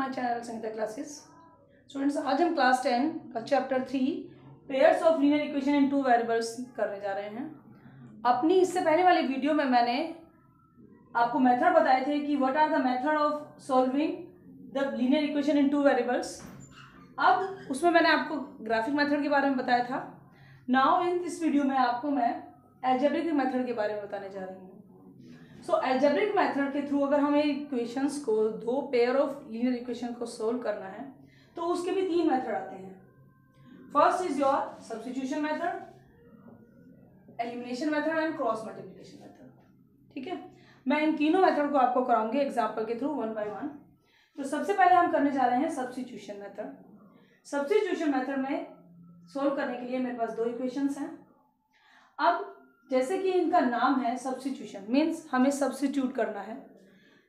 My channel Sangeeta classes. Students, आज हम class 10 का chapter 3 pairs of linear equation in two variables करने जा रहे हैं। अपनी इससे पहले वाली वीडियो में मैंने आपको मेथड बताए थे कि what are the method of solving the linear equation in two variables. अब उसमें मैंने आपको ग्राफिक मेथड के बारे में बताया था। नाउ इन दिस वीडियो में आपको मैं अलजेब्रिक मेथड के बारे में बताने जा रही हूँ। सो अलजेब्रिक मेथड के थ्रू अगर हमें इक्वेशंस को, दो पेयर ऑफ लीनियर इक्वेशन को सोल्व करना है तो उसके भी तीन मेथड आते हैं। First is your substitution method, elimination method and cross multiplication method. ठीक है, मैं इन तीनों मेथड को आपको कराऊंगी एग्जाम्पल के थ्रू वन बाय वन। तो सबसे पहले हम करने जा रहे हैं सब्स्टिट्यूशन मेथड। सब्स्टिट्यूशन मेथड में सोल्व करने के लिए मेरे पास दो इक्वेशंस हैं। अब जैसे कि इनका नाम है सब्स्टिट्यूशन, मीन्स हमें सब्स्टिट्यूट करना है।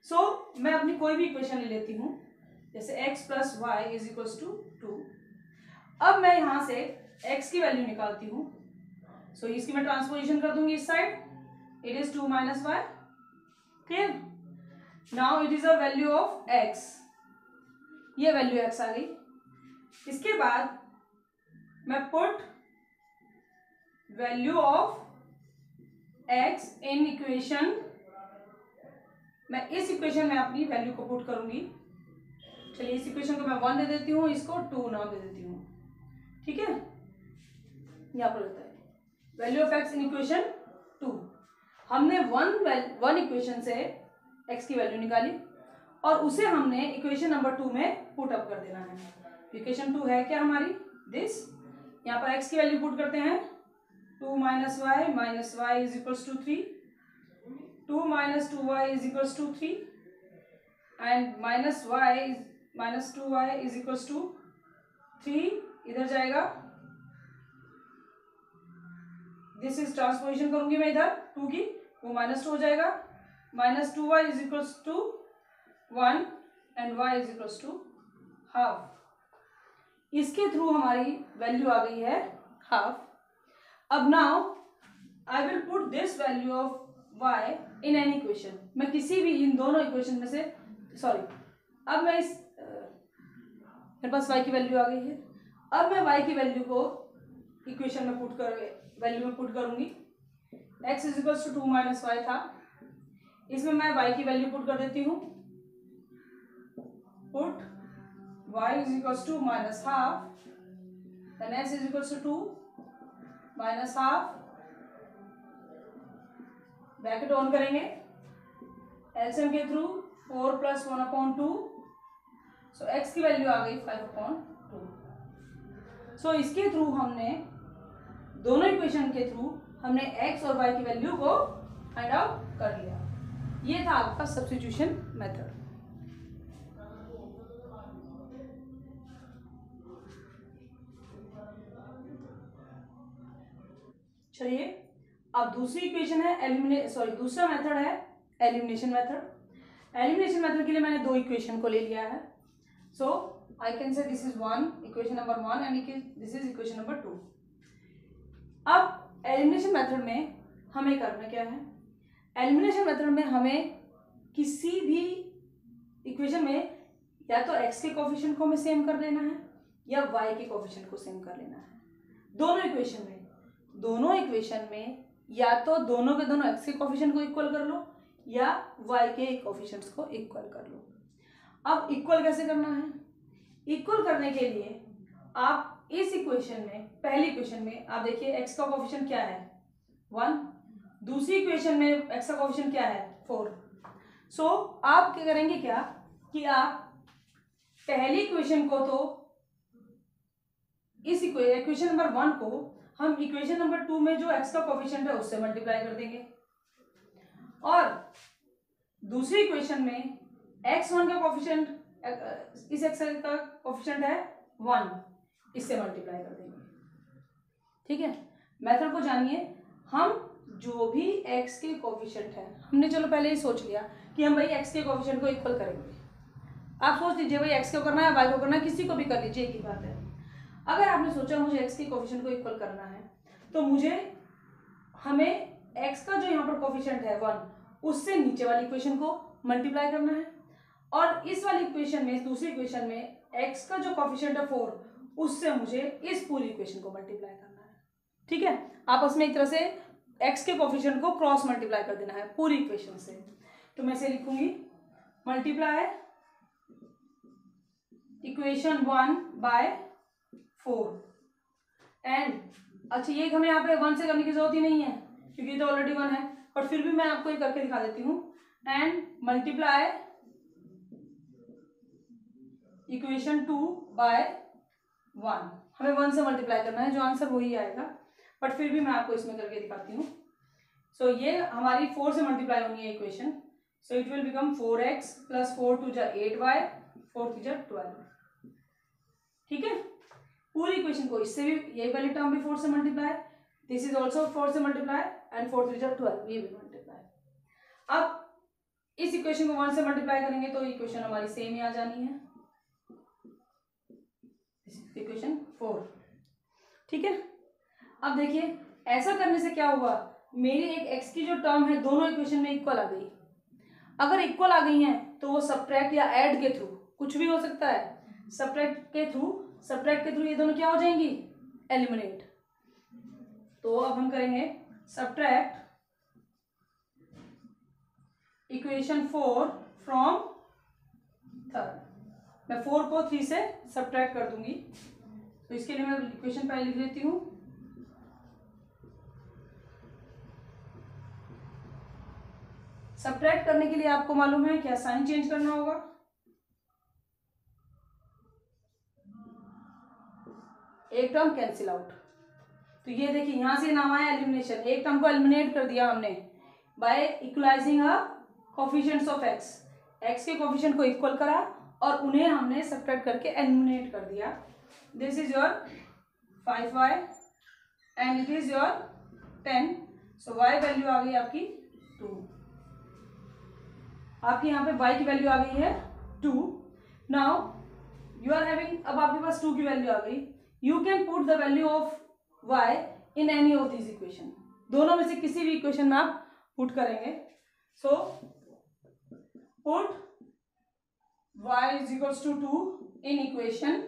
सो मैं अपनी कोई भी इक्वेशन ले लेती हूँ, जैसे x plus y is equals to 2। अब मैं यहाँ से x की वैल्यू निकालती हूँ। सो इसकी मैं ट्रांसपोजिशन कर दूंगी इस side, it is 2 minus y. Clear? Now it is a value of x, ये वैल्यू x आ गई। इसके बाद मैं put value of x in equation, मैं इस इक्वेशन में अपनी वैल्यू को पुट करूंगी। चलिए इस इक्वेशन को मैं 1 दे देती हूँ, इसको 2 नाम दे देती हूँ। ठीक है, यहाँ पर होता है value of x in equation 2। हमने वन इक्वेशन से x की वैल्यू निकाली और उसे हमने इक्वेशन नंबर 2 में पुट अप कर देना है। इक्वेशन 2 है क्या हमारी, दिस। यहाँ पर x की वैल्यू पुट करते हैं 2 minus y is equals to 3, 2 minus 2y is equals to 3 and minus 2y is equals to 3। इधर जाएगा, दिस इज ट्रांसपोजिशन करूंगी मैं इधर 2 की, वो -2 हो जाएगा। Minus 2y is equals to 1 and y is equals to half. इसके थ्रू हमारी वैल्यू आ गई है हाफ। अब now I will put this value of y in any equation. मैं किसी भी इन दोनों इक्वेशन में से, अब मैं मेरे पास y की वैल्यू आ गई है। अब मैं y की वैल्यू को इक्वेशन में पुट करूंगी। x is equals to 2 minus y था, इसमें मैं y की वैल्यू पुट कर देती हूँ। Put y is equals to minus half, then x is equals to 2 minus half. Bracket on करेंगे, एलसीएम के थ्रू 4 प्लस 1/2। सो x की वैल्यू आ गई 5/2। सो इसके थ्रू हमने दोनों इक्वेशन के थ्रू हमने x और y की वैल्यू को फाइंड आउट कर लिया। ये था आपका सब्स्टिट्यूशन मेथड। चलिए अब दूसरी इक्वेशन है दूसरा मेथड है एलिमिनेशन मेथड। एलिमिनेशन मेथड के लिए मैंने दो इक्वेशन को ले लिया है। So I can say this is equation number 1 and this is equation number 2। अब एलिमिनेशन मेथड में हमें करना क्या है, एलिमिनेशन मेथड में हमें किसी भी इक्वेशन में या तो x के कोफिशिएंट को हमें सेम कर लेना है या y के कोफिशिएंट को सेम कर लेना है। दोनों इक्वेशन में या तो दोनों के दोनों x के कोफिशिएंट को इक्वल कर लो या y के कोफिशिएंट्स को इक्वल कर लो। अब इक्वल कैसे करना है, इक्वल करने के लिए आप इस इक्वेशन में, पहली इक्वेशन में आप देखिए x का कोफिशिएंट क्या है 1, दूसरी इक्वेशन में x का कोफिशिएंट क्या है 4। सो आप क्या करेंगे कि आप पहली इक्वेशन को, तो इस इक्वेशन नंबर 1 को हम इक्वेशन नंबर 2 में जो x का कोफिशिएंट है उससे मल्टीप्लाई कर देंगे और दूसरी इक्वेशन में x1 का कोफिशिएंट, इस x का कोफिशिएंट है 1, इससे मल्टीप्लाई कर देंगे। ठीक है, मेथड को जानिए। हम जो भी x के कोफिशिएंट है, हमने चलो पहले ही सोच लिया कि हम भाई x के कोफिशिएंट को इक्वल करेंगे। आप सोच लीजिए भाई x को करना है, y को करना है, किसी को भी कर लीजिए, एक ही बात है। अगर आपने सोचा मुझे x के कोफिशिएंट को इक्वल करना है तो हमें x का जो यहाँ पर कोफिशिएंट है 1, उससे नीचे वाली इक्वेशन को मल्टीप्लाई करना है और इस वाली इक्वेशन में, दूसरी इक्वेशन में x का जो कोफिशिएंट है 4, उससे मुझे इस पूरी इक्वेशन को मल्टीप्लाई करना है। ठीक है, आपस में एक तरह से x के कोफिशिएंट को क्रॉस मल्टीप्लाई कर देना है पूरी इक्वेशन से। तो मैं इसे लिखूंगी मल्टीप्लाई इक्वेशन 1 बाय 4 एंड, अच्छा ये हमें यहाँ पे 1 से करने की जरूरत ही नहीं है क्योंकि तो ऑलरेडी 1 है, पर फिर भी मैं आपको ये करके दिखा देती हूँ। एंड मल्टीप्लाई इक्वेशन 2 बाय 1, हमें 1 से मल्टीप्लाई करना है, जो आंसर वही आएगा, बट फिर भी मैं आपको इसमें करके दिखाती हूँ। सो ये हमारी 4 से मल्टीप्लाई होनी है equation, so it will become 4x plus 4 2 जा 8y 4 3 जा 12। ठीक है, पूरी इक्वेशन को इससे भी, यही वाली टर्म भी 4 से मल्टीप्लाई, दिस इज ऑल्सो 4 से मल्टीप्लाई एंड 4 3 जा 12, ये भी मल्टीप्लाई। अब इस इक्वेशन को 1 से मल्टीप्लाई करेंगे तो इक्वेशन हमारी सेम ही आ जानी है, इक्वेशन 4। ठीक है, अब देखिए ऐसा करने से क्या हुआ, मेरी एक x की जो टर्म है दोनों इक्वेशन में इक्वल आ गई। अगर इक्वल आ गई हैं तो वो सब्ट्रैक्ट या ऐड के थ्रू, कुछ भी हो सकता है, सब्ट्रैक्ट के थ्रू ये दोनों क्या हो जाएंगी, एलिमिनेट। तो अब हम करेंगे सब्ट्रैक्ट इक्वेशन 4 फ्रॉम थर्ड। मैं 4 को 3 से सब्ट्रैक्ट कर दूंगी, तो इसके लिए मैं इक्वेशन पहले लिख देती हूँ। सब्ट्रैक्ट करने के लिए आपको मालूम है क्या, साइन चेंज करना होगा। एक टर्म कैंसिल आउट, तो ये देखिए यहां से नाम आया एलिमिनेशन, एक टर्म को एलिमिनेट कर दिया हमने by equalizing a coefficients of x के कोफिशिएंट को इक्वल करा और उन्हें हमने सब्ट्रैक्ट करके एलिमिनेट कर दिया। This is your 5y and it is your 10, so y value आ गई आपकी 2, आपकी यहाँ पे y की वैल्यू आ गई है 2। नाउ यू आर हैविंग, अब आपके पास 2 की वैल्यू आ गई, you can put the value of y in any of this equation, दोनों में से किसी भी इक्वेशन में आप पुट करेंगे। So put y is equals to 2 in equation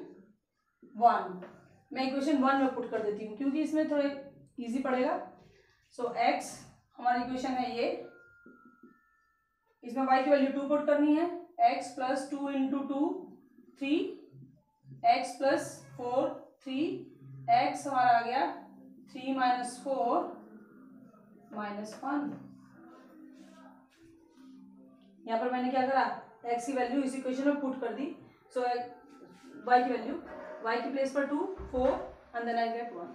1, मैं इक्वेशन 1 में पुट कर देती हूँ क्योंकि इसमें थोड़े इजी पड़ेगा। सो x हमारी इक्वेशन है ये, इसमें y की वैल्यू 2 पुट करनी है, x plus 2 into 2 3, x plus 4 3, x हमारा आ गया 3 माइनस 4 माइनस 1। यहाँ पर मैंने क्या करा, x की वैल्यू इस इक्वेशन में पुट कर दी, सो y की वैल्यू, y की प्लेस पर 2 4 and then I get 1।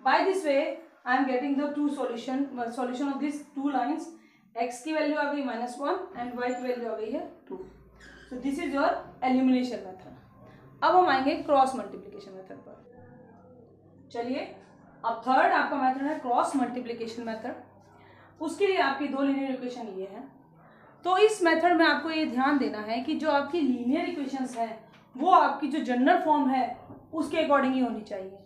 By this way I am getting the two solution of this two lines, x की वैल्यू आ गई -1 एंड y की वैल्यू आ गई है 2। So this is your elimination method. अब हम आएंगे क्रॉस मल्टीप्लिकेशन मेथड पर। चलिए, अब थर्ड आपका मेथड है क्रॉस मल्टीप्लिकेशन मेथड। उसके लिए आपकी दो लीनियर इक्वेशन ये है, तो इस मेथड में आपको ये ध्यान देना है कि जो आपकी लीनियर इक्वेशंस हैं वो आपकी जो जनरल फॉर्म है उसके अकॉर्डिंग ही होनी चाहिए।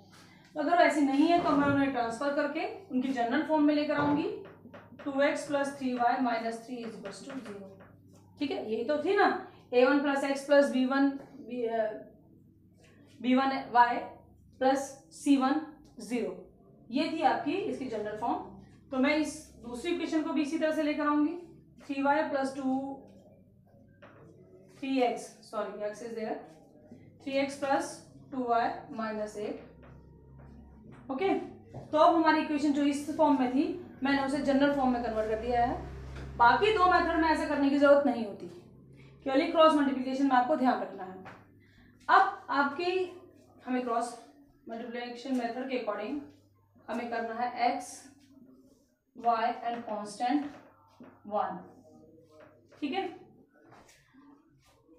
अगर ऐसी नहीं है तो मैं उन्हें ट्रांसफर करके उनकी जनरल फॉर्म में लेकर आऊंगी, 2x plus 3y minus 3 is equals to 0। ठीक है, यही तो थी ना, a1 plus x plus b1y plus c1 0, ये थी आपकी इसकी जनरल फॉर्म। तो मैं इस दूसरी इक्वेशन को भी इसी तरह से लेकर आऊंगी, 3y plus 3x, sorry x is there, 3x plus 2y minus 8। Okay, तो अब हमारी इक्वेशन जो इस फॉर्म में थी मैंने उसे जनरल फॉर्म में कन्वर्ट कर दिया है। बाकी दो मेथड में ऐसा करने की जरूरत नहीं होती, केवल क्रॉस मल्टीप्लिकेशन में आपको ध्यान रखना है। अब आपकी हमें क्रॉस मल्टीप्लिकेशन मेथड के अकॉर्डिंग हमें करना है x y एंड कांस्टेंट 1। ठीक है,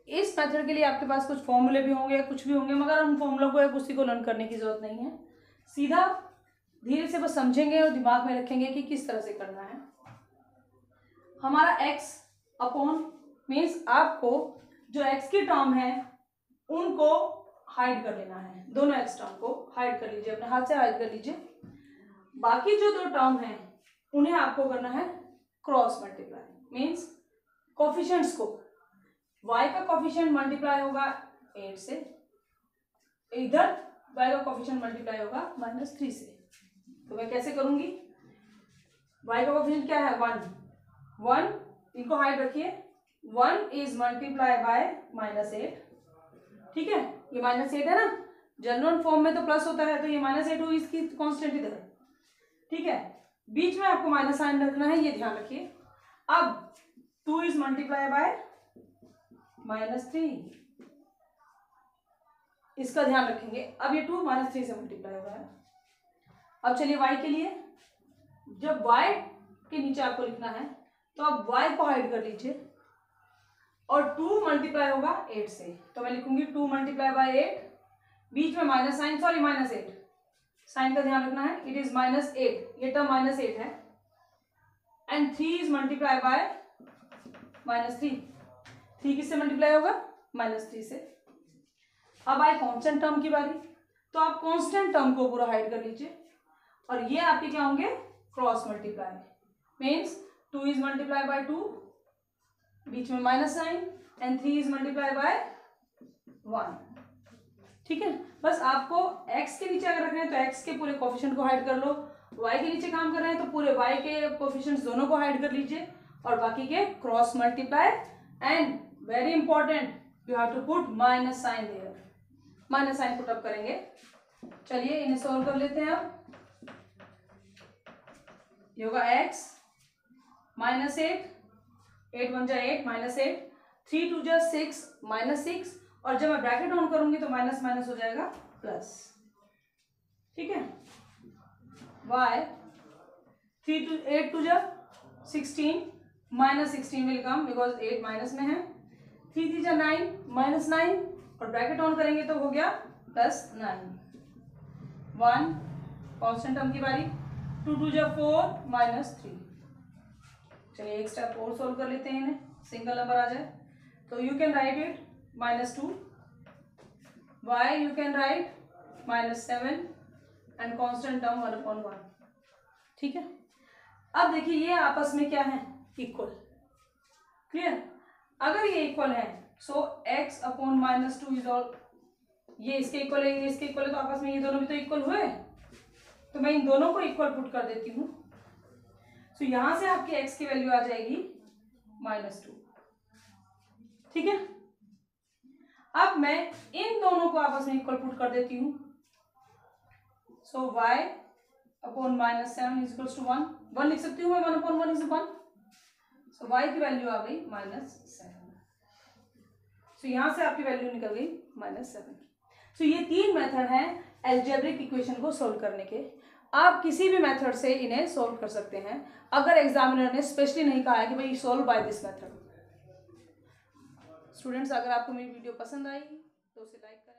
इस मेथड के लिए आपके पास कुछ फॉर्मूले भी होंगे, कुछ भी होंगे, मगर उन फॉर्मूलों को या किसी को लर्न करने की जरूरत नहीं है, सीधा धीरे से बस समझेंगे और दिमाग में रखेंगे कि किस तरह से करना है। हमारा x अपॉन मीन्स आपको जो x की टर्म है उनको हाइड कर लेना है, दोनों x टर्म को हाइड कर लीजिए, अपने हाथ से हाइड कर लीजिए। बाकी जो दो टर्म हैं उन्हें आपको करना है क्रॉस मल्टीप्लाई, मीन्स कोफिशिएंट्स को y का कोफिशिएंट मल्टीप्लाई होगा 8 से, इधर y का कोफिशिएंट मल्टीप्लाई होगा -3 से। तो मैं कैसे करूंगी, y का कोफिशिएंट क्या है 1, इनको हाइड रखिए, 1 इज मल्टीप्लाई बाय -8, ठीक है, ये -8 है ना, जनरल फॉर्म में तो प्लस होता है, तो ये -8 हुई इसकी कांस्टेंट इधर, ठीक है, बीच में आपको माइनस साइन रखना है, ये ध्यान रखिए। अब 2 इज मल्टीप्लाई बाय -3, इसका ध्यान रखेंगे। अब ये 2 -3 से मल्टीप्लाई हो रहा है। अब चलिए y के लिए, जब y के नीचे आपको लिखना है तो अब y को हाइड कर लीजिए और 2 मल्टीप्लाई होगा 8 से, तो मैं लिखूंगी 2 मल्टीप्लाई बाय 8, बीच में माइनस साइन, सॉरी -8, साइन का ध्यान रखना है, इट इज -8, ये टर्म -8 है, एंड 3 इज मल्टीप्लाई बाय -3, 3 किससे मल्टीप्लाई होगा -3 से। अब आए कांस्टेंट टर्म की बारी, तो आप कांस्टेंट टर्म को पूरा हाइड कर लीजिए और ये आपके क्या होंगे cross multiply, means 2 is multiply by 2, बीच में minus sign, and 3 is multiply by 1, ठीक है। बस आपको x के नीचे अगर रखना है तो x के पूरे कोफिशिएंट को हाइड कर लो, y के नीचे काम कर रहे हैं तो पूरे y के कोफिशिएंट्स दोनों को हाइड कर लीजिए और बाकी के cross multiply, and very important you have to put minus sign there, minus sign put up करेंगे। चलिए इन्हें सॉल्व कर लेते हैं। अब ये होगा x -8, 8 1 जा 8, -8, 3 2 जा 6, -6, और जब मैं ब्रैकेट ऑन करूंगी तो माइनस माइनस हो जाएगा प्लस, ठीक है। y 8 2 जा 16, -16 विल कम बिकॉज 8 माइनस में है, 3 3 जा 9, -9, और ब्रैकेट ऑन करेंगे तो हो गया +9, 1 कांस्टेंट टर्म की बारी, 2 2 जा 4, -3। चलिए एक स्टेप और सोल्व कर लेते हैं, इन्हें सिंगल नंबर आ जाए तो you can write it -2, y you can write -7, and constant term 1/1, ठीक है। अब देखिए ये आपस में क्या है इक्वल, क्लियर। अगर ये इक्वल है सो x/-2 इज ऑल, ये इसके इक्वल है, ये इसके इक्वल है, तो आपस में ये दोनों भी तो इक्वल हुए, तो मैं इन दोनों को इक्वल पुट कर देती हूँ। सो यहां से आपकी x की वैल्यू आ जाएगी -2, ठीक है। अब मैं इन दोनों को आपस में इक्वल पुट कर देती हूँ, सो y/-7 इज इक्वल्स टू 1 लिख सकती हूँ मैं, 1/1 इज 1, सो y की वैल्यू आ गई -7, सो यहां से आपकी वैल्यू निकल गई -7। सो ये 3 मेथड हैं अलजेब्रिक इक्वेशन को सोल्व करने के, आप किसी भी मेथड से इन्हें सोल्व कर सकते हैं, अगर एग्जामिनर ने स्पेशली नहीं कहा है कि भाई solve by this method. Students अगर आपको मेरी वीडियो पसंद आई तो उसे लाइक करें।